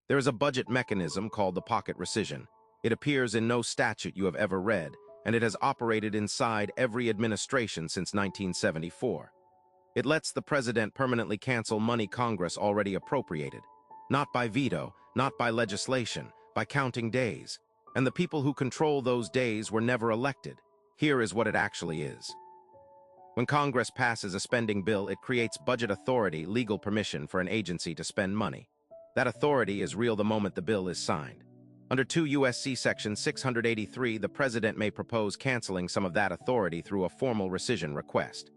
There is a budget mechanism called the pocket rescission. It appears in no statute you have ever read, and it has operated inside every administration since 1974. It lets the president permanently cancel money Congress already appropriated, not by veto, not by legislation, by counting days. And the people who control those days were never elected. Here is what it actually is. When Congress passes a spending bill, it creates budget authority, legal permission for an agency to spend money. That authority is real the moment the bill is signed. Under 2 U.S.C. Section 683, the president may propose canceling some of that authority through a formal rescission request.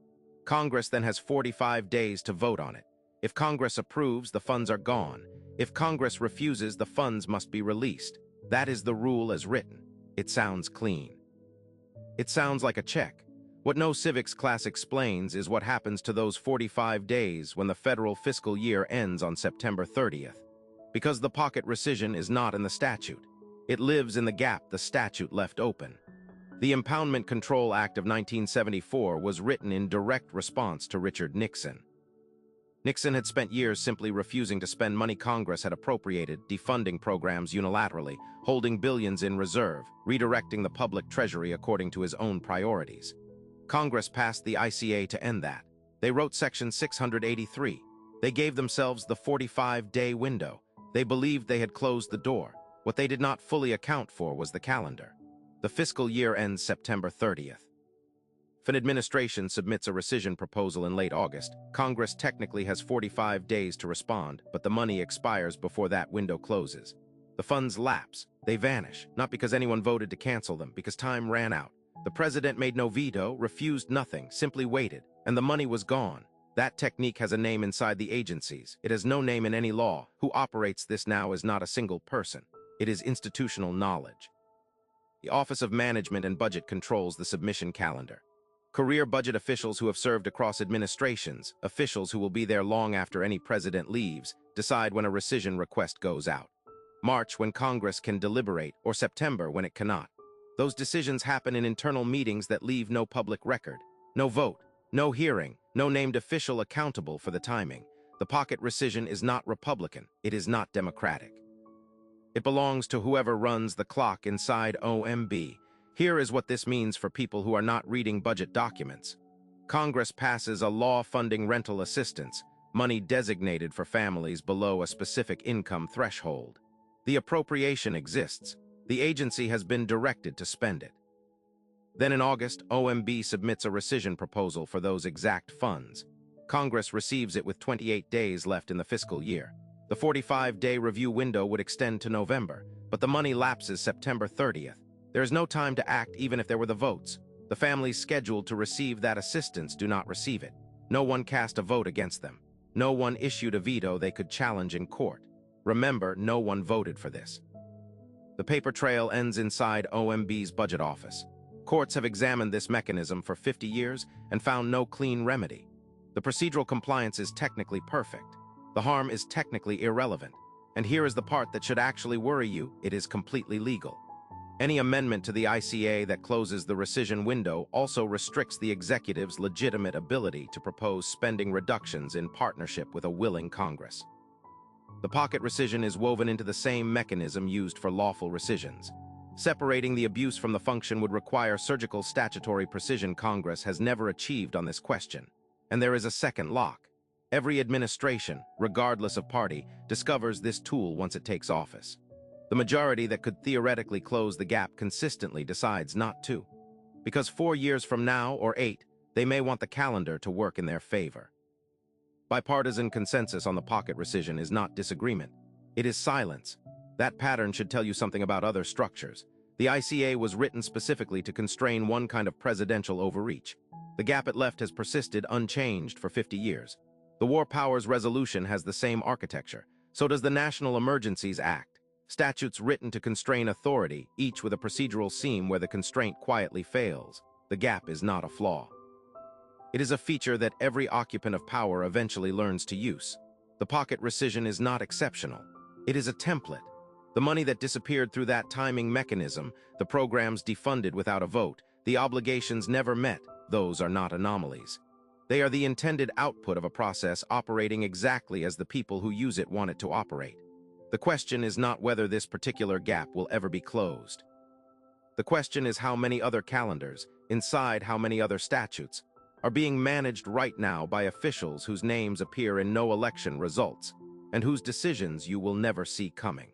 Congress then has 45 days to vote on it. If Congress approves, the funds are gone. If Congress refuses, the funds must be released. That is the rule as written. It sounds clean. It sounds like a check. What no civics class explains is what happens to those 45 days when the federal fiscal year ends on September 30th. Because the pocket rescission is not in the statute. It lives in the gap the statute left open. The Impoundment Control Act of 1974 was written in direct response to Richard Nixon. Nixon had spent years simply refusing to spend money Congress had appropriated, defunding programs unilaterally, holding billions in reserve, redirecting the public treasury according to his own priorities. Congress passed the ICA to end that. They wrote Section 683. They gave themselves the 45-day window. They believed they had closed the door. What they did not fully account for was the calendar. The fiscal year ends September 30th. If an administration submits a rescission proposal in late August, Congress technically has 45 days to respond, but the money expires before that window closes. The funds lapse. They vanish, not because anyone voted to cancel them, because time ran out. The president made no veto, refused nothing, simply waited, and the money was gone. That technique has a name inside the agencies. It has no name in any law. Who operates this now is not a single person. It is institutional knowledge. The Office of Management and Budget controls the submission calendar. Career budget officials who have served across administrations, officials who will be there long after any president leaves, decide when a rescission request goes out. March, when Congress can deliberate, or September, when it cannot. Those decisions happen in internal meetings that leave no public record. No vote, no hearing, no named official accountable for the timing. The pocket rescission is not Republican. It is not Democratic. It belongs to whoever runs the clock inside OMB. Here is what this means for people who are not reading budget documents. Congress passes a law funding rental assistance, money designated for families below a specific income threshold. The appropriation exists. The agency has been directed to spend it. Then in August, OMB submits a rescission proposal for those exact funds. Congress receives it with 28 days left in the fiscal year. The 45-day review window would extend to November, but the money lapses September 30th. There is no time to act even if there were the votes. The families scheduled to receive that assistance do not receive it. No one cast a vote against them. No one issued a veto they could challenge in court. Remember, no one voted for this. The paper trail ends inside OMB's budget office. Courts have examined this mechanism for 50 years and found no clean remedy. The procedural compliance is technically perfect. The harm is technically irrelevant. And here is the part that should actually worry you. It is completely legal. Any amendment to the ICA that closes the rescission window also restricts the executive's legitimate ability to propose spending reductions in partnership with a willing Congress. The pocket rescission is woven into the same mechanism used for lawful rescissions. Separating the abuse from the function would require surgical statutory precision Congress has never achieved on this question. And there is a second lock. Every administration, regardless of party, discovers this tool once it takes office. The majority that could theoretically close the gap consistently decides not to. Because 4 years from now, or 8, they may want the calendar to work in their favor. Bipartisan consensus on the pocket rescission is not disagreement. It is silence. That pattern should tell you something about other structures. The ICA was written specifically to constrain one kind of presidential overreach. The gap it left has persisted unchanged for 50 years. The War Powers Resolution has the same architecture. So does the National Emergencies Act. Statutes written to constrain authority, each with a procedural seam where the constraint quietly fails. The gap is not a flaw. It is a feature that every occupant of power eventually learns to use. The pocket rescission is not exceptional. It is a template. The money that disappeared through that timing mechanism, the programs defunded without a vote, the obligations never met, those are not anomalies. They are the intended output of a process operating exactly as the people who use it want it to operate. The question is not whether this particular gap will ever be closed. The question is how many other calendars, inside how many other statutes, are being managed right now by officials whose names appear in no election results, and whose decisions you will never see coming.